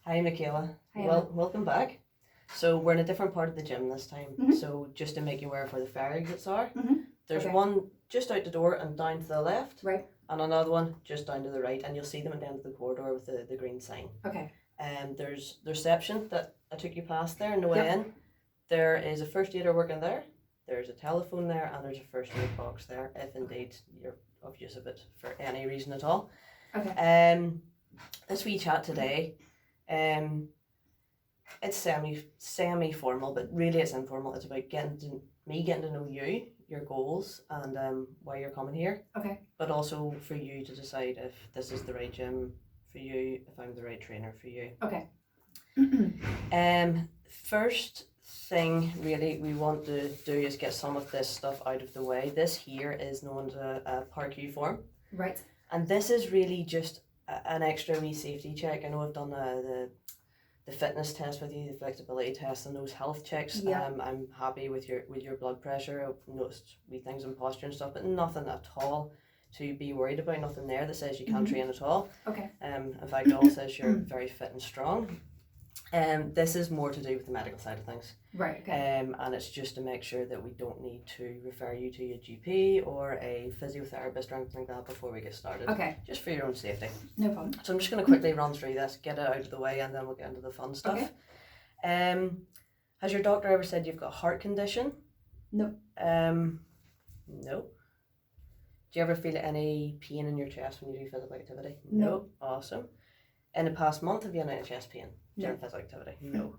Hi, Michaela. Hi, Welcome back. So we're in a different part of the gym this time. Mhm. So just to make you aware of where the fire exits are, Mhm. there's Okay. one just out the door and down to the left, Right. and another one just down to the right, and you'll see them at the end of the corridor with the green sign. Okay. There's the reception that I took you past there on the way Yep. in. There is a first aider working there. There's a telephone there, and there's a first aid box there, if indeed you're of use of it for any reason at all. Okay. This wee chat today, it's semi formal, but really it's informal. It's about getting to know you, your goals, and why you're coming here. Okay. But also for you to decide if this is the right gym for you, if I'm the right trainer for you. Okay. First thing really we want to do is get some of this stuff out of the way. This here is known as a PARQ form. Right. And this is really just an extra wee safety check. I know I've done the fitness test with you, the flexibility test, and those health checks. Yeah. I'm happy with your blood pressure. I've noticed wee things in posture and stuff, but nothing at all to be worried about. Nothing there that says you can't train at all. Okay. In fact, it all says you're very fit and strong. This is more to do with the medical side of things. Right. Okay. And it's just to make sure that we don't need to refer you to a GP or a physiotherapist or anything like that before we get started. Okay. Just for your own safety. No problem. So I'm just going to quickly run through this, get it out of the way, and then we'll get into the fun stuff. Okay. Has your doctor ever said you've got a heart condition? No. No. Do you ever feel any pain in your chest when you do physical activity? No. Awesome. In the past month, have you had any chest pain during No. physical activity? No.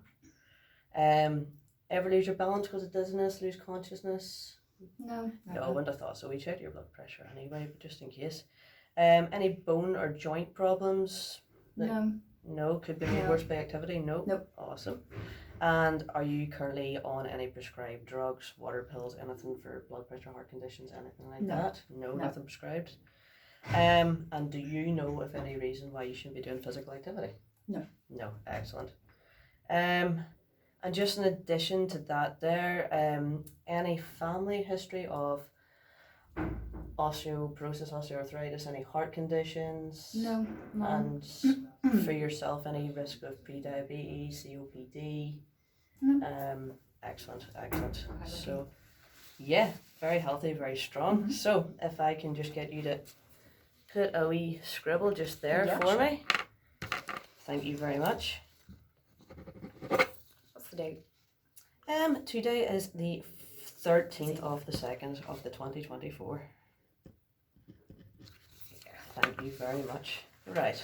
Ever lose your balance because of dizziness, lose consciousness? No. No, I wouldn't have thought so. We checked your blood pressure anyway, but just in case. Any bone or joint problems? No. No. Could be made No. worse by activity? No. Nope. Awesome. And are you currently on any prescribed drugs, water pills, anything for blood pressure, heart conditions, anything like No. that? No, No. nothing prescribed. And do you know of any reason why you shouldn't be doing physical activity? No. No. Excellent. And just in addition to that there, any family history of osteoporosis, osteoarthritis, any heart conditions? No. No. And for yourself, any risk of pre-diabetes, COPD? No. Excellent. Okay. So, yeah, very healthy, very strong. So, if I can just get you to put a wee scribble just there Yeah, for sure. me. Thank you very much. What's the date? Today is the 13th of the 2nd of the 2024. Thank you very much. Right.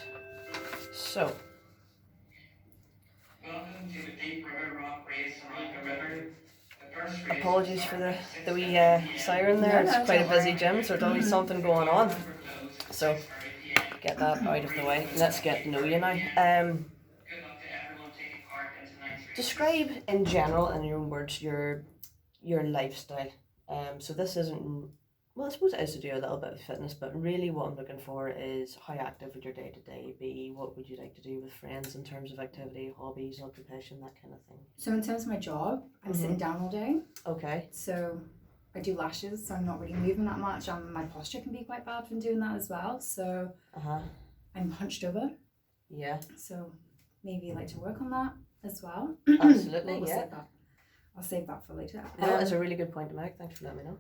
So, Welcome to the Deep River Rock Race along the river. The first race apologies for the wee siren there. No, It's no, quite a don't busy worry. gym, so there's always something going on. So, 6:30 p.m. get that out of the way. Let's get to know you now. Good luck to everyone taking part in tonight's race. Describe in general, in your own words, your lifestyle. So this isn't, well, I suppose it is to do a little bit of fitness, but really what I'm looking for is how active would your day-to-day be? What would you like to do with friends in terms of activity, hobbies, occupation, that kind of thing? So in terms of my job, I'm sitting down all day. Okay. So I do lashes, so I'm not really moving that much, and my posture can be quite bad from doing that as well. So I'm hunched over. Yeah. So maybe like to work on that as well. Absolutely, We'll yeah. save that. I'll save that for later. No, it's a really good point to make. Thanks for letting me know.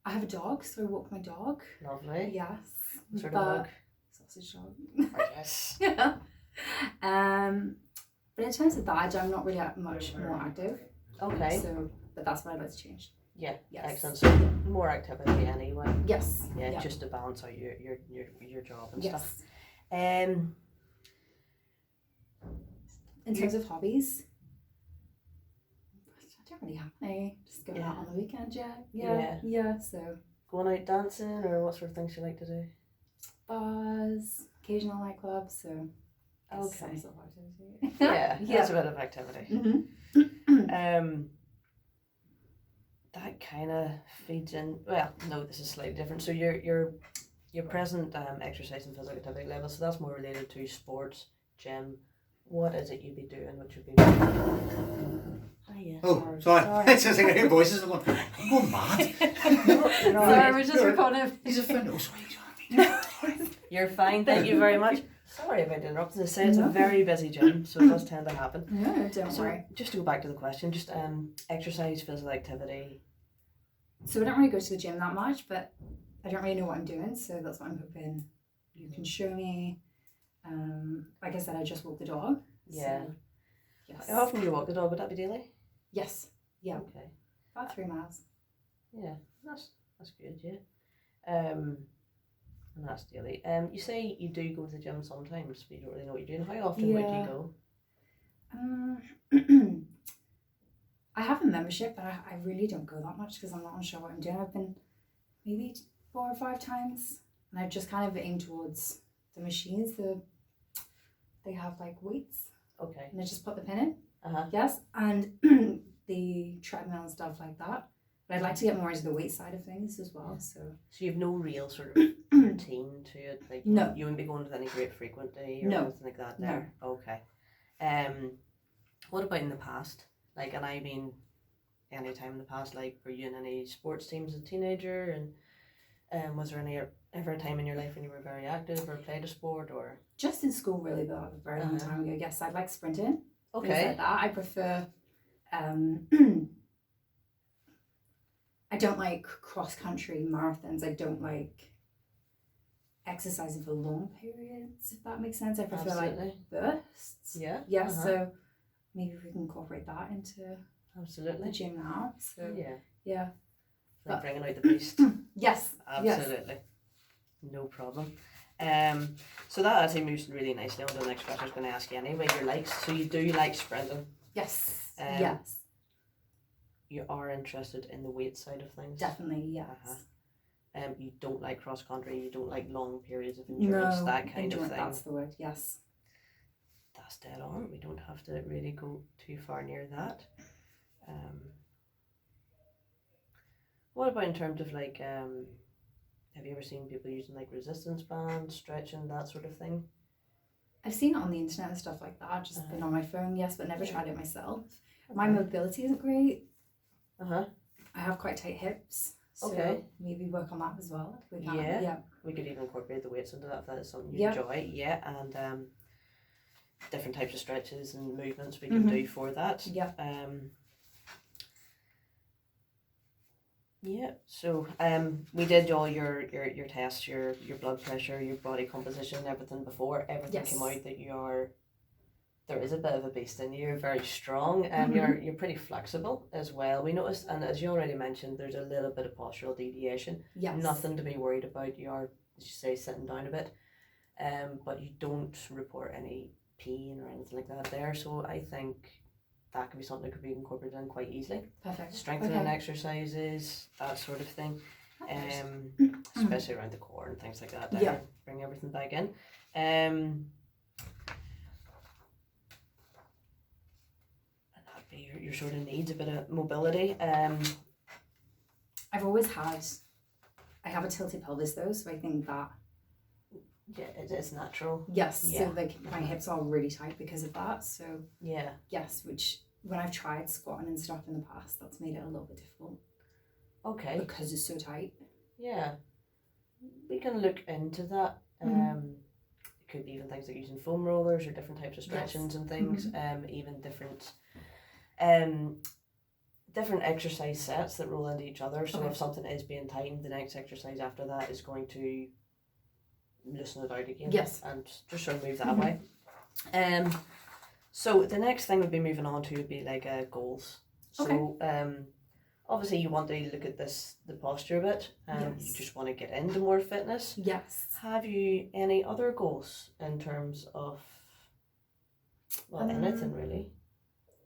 I have a dog, so I walk my dog. Lovely. Yes. What sort of dog? Sausage dog. Oh, yes. Yeah. But in terms of that, I'm not really much more active. Okay. So, but that's what I'd like to change. Yeah. Yes. Excellent. So more activity anyway. Yes. Yeah, just to balance out your job and Yes. stuff. In terms of hobbies, I don't really have any. Just going out on the weekend, yeah. So Going out dancing, or what sort of things you like to do? bars, occasional nightclubs. So Okay. some sort of activity. Yeah, Yeah. that's a bit of activity. Mm-hmm. That kind of feeds in. Well, no, this is slightly different. So your present exercise and physical activity level. So that's more related to sports, gym. What is it you'd be doing? What should be? Oh, sorry. It's just like I hear voices. I'm going mad. Sorry, we're just recording. He's a friend. Oh, sorry. You're fine. Thank you very much. Sorry if I interrupted. I say it's a No. very busy gym, so it does tend to happen. No, don't So worry. just to go back to the question, just exercise, physical activity. So I don't really go to the gym that much, but I don't really know what I'm doing, so that's what I'm hoping you can show me. Like I said, I just walked the dog. Yeah. So, yes. How often do you walk the dog? Would that be daily? Yes. Yeah. Okay. About 3 miles. Yeah, that's good. Yeah. And that's daily. You say you do go to the gym sometimes, but you don't really know what you're doing. How often would you go? I have a membership, but I really don't go that much because I'm not sure what I'm doing. I've been maybe 4 or 5 times, and I just kind of aim towards the machines. They have like weights. Okay. And I just put the pin in. Uh-huh. Yes, and the treadmill and stuff like that. But I'd like to get more into the weight side of things as well. So you have no real sort of routine to it? Like no. You wouldn't be going with any great frequency or No. anything like that there? No. Okay. What about in the past? Like, and I mean, any time in the past, like, were you in any sports teams as a teenager? And was there ever a time in your life when you were very active or played a sport or? Just in school, really, but a very long time ago. Yes, I like sprinting. Okay. Things like that. I prefer. I don't like cross country marathons. I don't like exercising for long periods. If that makes sense, I prefer Absolutely. like bursts. Yeah. Yes. So maybe we can incorporate that into the gym now. So yeah. Like bringing out the beast. Yes. Absolutely. Yes. No problem. So that actually moves really nicely on to the next question I was going to ask you anyway. Your likes. So you do like sprinting. Yes. Yes. You are interested in the weight side of things. Definitely. Yes. You don't like cross country. You don't like long periods of endurance. No, that kind of thing. That's the word. Yes. That's dead on. We don't have to really go too far near that. What about in terms of like, have you ever seen people using like resistance bands, stretching, that sort of thing? I've seen it on the internet and stuff like that. Just been on my phone, yes, but never tried it myself. My mobility isn't great. I have quite tight hips. So maybe work on that as well. We can. Yeah. We could even incorporate the weights into that if that is something you enjoy. Yeah, and different types of stretches and movements we can do for that. Yeah. So we did all your tests, your blood pressure, your body composition, everything before. Everything came out that there is a bit of a beast in you. You're very strong, and you're pretty flexible as well. We noticed, and as you already mentioned, there's a little bit of postural deviation. Yes. Nothing to be worried about. You are, as you say, sitting down a bit, but you don't report any pain or anything like that there. So I think that could be something that could be incorporated in quite easily. Perfect. Strengthening exercises, that sort of thing, especially around the core and things like that. Yeah. Bring everything back in. And that'd be your sort of needs, a bit of mobility. I have a tilted pelvis though, so I think that. Yeah, it is natural. Yes, so like my hips are really tight because of that. So yes, which when I've tried squatting and stuff in the past, that's made it a little bit difficult. Okay. Because it's so tight. Yeah, we can look into that. It could be even things like using foam rollers or different types of stretchings and things. Even different exercise sets that roll into each other. So if something is being tightened, the next exercise after that is going to loosen it out again. Yes. And just sort of move that way. So the next thing we'd be moving on to would be like goals. So obviously you want to look at the posture a bit, and you just want to get into more fitness. Yes. Have you any other goals in terms of anything really?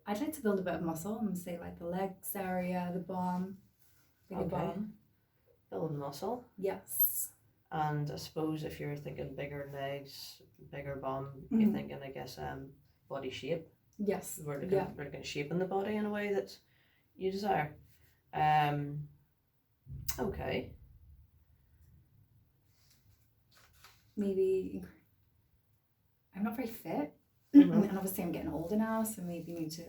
I'd like to build a bit of muscle and say like the legs area, the bum, bum. Build muscle. Yes. And I suppose if you're thinking bigger legs, bigger bum, you're thinking, I guess, body shape. Yes. We're looking at shaping the body in a way that you desire. Okay. Maybe I'm not very fit, and obviously I'm getting older now, so maybe need to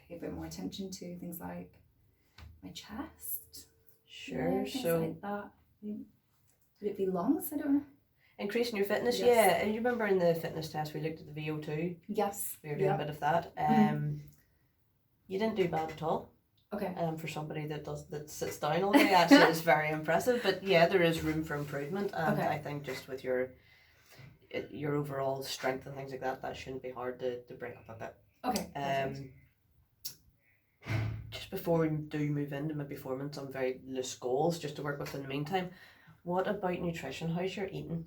pay a bit more attention to things like my chest. Sure. Things so like that. Would it be lungs? I don't know. Increasing your fitness, Yes. yeah. And you remember in the fitness test we looked at the VO2. Yes. We were doing a bit of that. You didn't do bad at all. Okay. For somebody that sits down all day, actually, it's very impressive. But yeah, there is room for improvement, and Okay. I think just with your overall strength and things like that, that shouldn't be hard to bring up a bit. Okay. Perfect. Just before we do move into maybe forming some very loose goals, just to work with in the meantime, what about nutrition? How's your eating?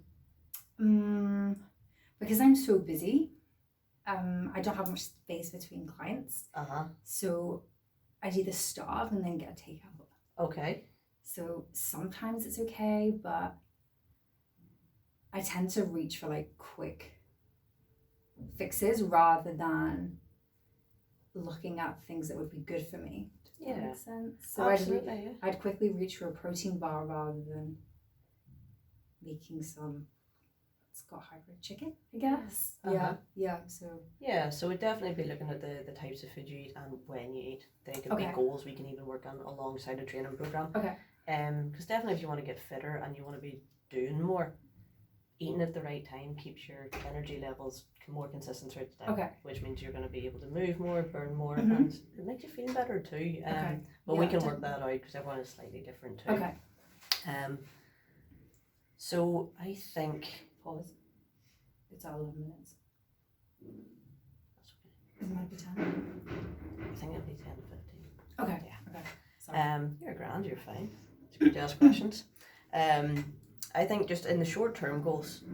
Because I'm so busy, I don't have much space between clients. So I'd either starve and then get a takeout. Okay. So sometimes it's okay, but I tend to reach for like quick fixes rather than looking at things that would be good for me. Does that make sense? So absolutely, I'd quickly reach for a protein bar rather than making some. It's got hybrid chicken, I guess. So we'd definitely be looking at the types of food you eat and when you eat. They could be goals we can even work on alongside a training program. Okay. Because definitely if you want to get fitter and you want to be doing more, eating at the right time keeps your energy levels more consistent throughout the day. Okay. Which means you're going to be able to move more, burn more, and it makes you feel better too. But we can work that out because everyone is slightly different too. Okay. So I think. Pause. It's at 11 minutes. That's okay. It might be 10. I think it'll be 10 to 15. Okay. Yeah. Okay. Sorry. You're grand, you're fine. It's good to ask questions. I think just in the short term goals,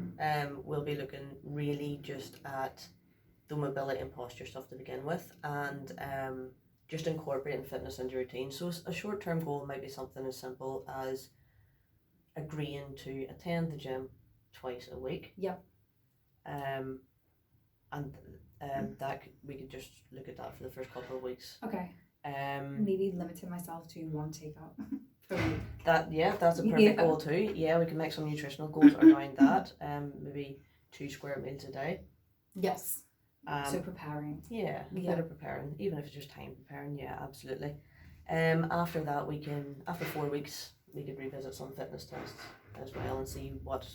we'll be looking really just at the mobility and posture stuff to begin with, and just incorporating fitness into your routine. So a short term goal might be something as simple as agreeing to attend the gym twice a week. Yep. That we could just look at that for the first couple of weeks. Okay. Maybe limiting myself to one takeout per week. That's a perfect goal too. Yeah, we can make some nutritional goals around that. Maybe 2 square meals a day. Yes. So preparing. Yeah, a bit of preparing, even if it's just time preparing. Yeah, absolutely. After that, after 4 weeks, we could revisit some fitness tests as well and see what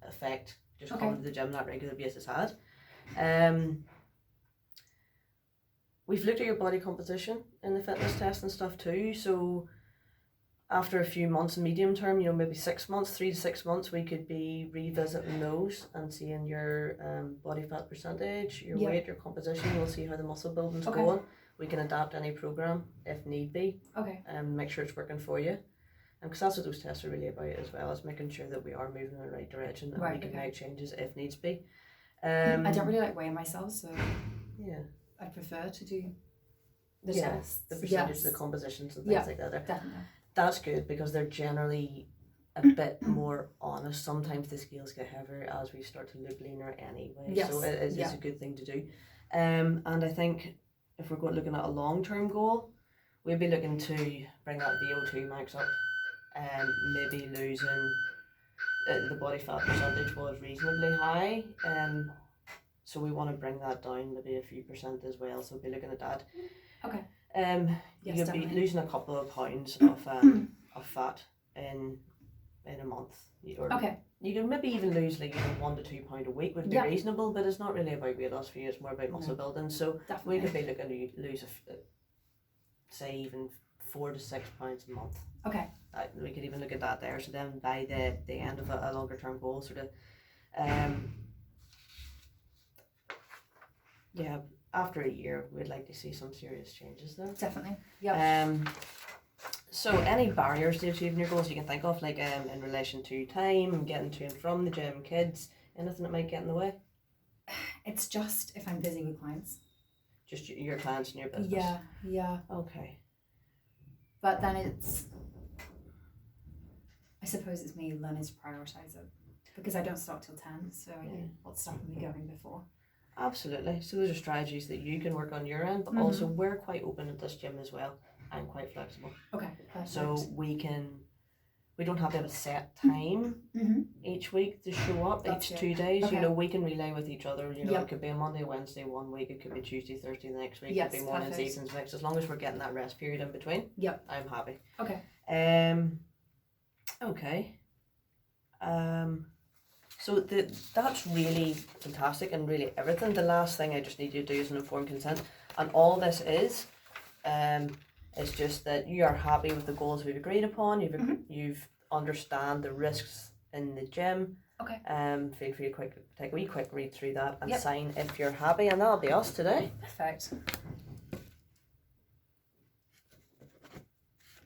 effect just coming to the gym on that regular basis had. We've looked at your body composition in the fitness test and stuff too. So after a few months, medium term, maybe 6 months, 3 to 6 months, we could be revisiting those and seeing your body fat percentage, your weight, your composition. We'll see how the muscle building's going. We can adapt any program if need be. Okay. And make sure it's working for you. Because that's what those tests are really about as well, is making sure that we are moving in the right direction and we can make changes if needs be. I don't really like weighing myself, so yeah, I prefer to do the yeah, tests. the percentage, the compositions and things like that. Definitely. That's good because they're generally a bit more honest. Sometimes the scales get heavier as we start to look leaner anyway. Yes. So it is a good thing to do. And I think if we're looking at a long-term goal, we'd be looking to bring that VO2 max up. Maybe losing the body fat percentage was reasonably high. So we want to bring that down maybe a few percent as well. So we'll be looking at that. Okay. You could be losing a couple of pounds of fat in a month. Okay. You can maybe even lose 1 to 2 pound a week would be reasonable, but it's not really about weight loss for you. It's more about muscle building. So we could be looking to lose say even 4 to 6 pounds a month. Okay. We could even look at that there. So then by the end of a longer term goal, sort of, after a year, we'd like to see some serious changes there. Definitely. Yeah. So any barriers to achieving your goals you can think of, in relation to time, getting to and from the gym, kids, anything that might get in the way? It's just if I'm busy with clients. Just your clients and your business? Yeah. Okay. But then I suppose it's me learning to prioritise it because I don't start till 10, so what's stopping me going before? Absolutely. So those are strategies that you can work on your end, but also we're quite open at this gym as well and quite flexible. Okay, perfect. So we don't have to have a set time each week to show up. Each 2 days. Okay. We can relay with each other. It could be a Monday, Wednesday one week. It could be Tuesday, Thursday the next week. It could be mornings, evenings, mixed. As long as we're getting that rest period in between. Yep. I'm happy. Okay. Okay. So that's really fantastic and really everything. The last thing I just need you to do is an informed consent, and all this is just that you are happy with the goals we've agreed upon. You've understand the risks in the gym. Okay. Feel free to take a wee quick read through that and Yep. sign if you're happy, and that'll be us today. Perfect.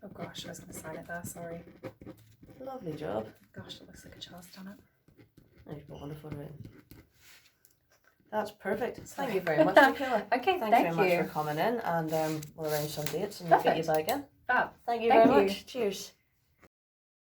Oh gosh, I was going to sign it there, sorry. Lovely job. Gosh, it looks like a child's done it. You've got wonderful written. That's perfect. Thank you very much, Nicola. Okay, Thanks thank very you. much for coming in, and we'll arrange some dates and we'll get you Perfect. back in. Fab. Thank you Thank very you. much. Cheers.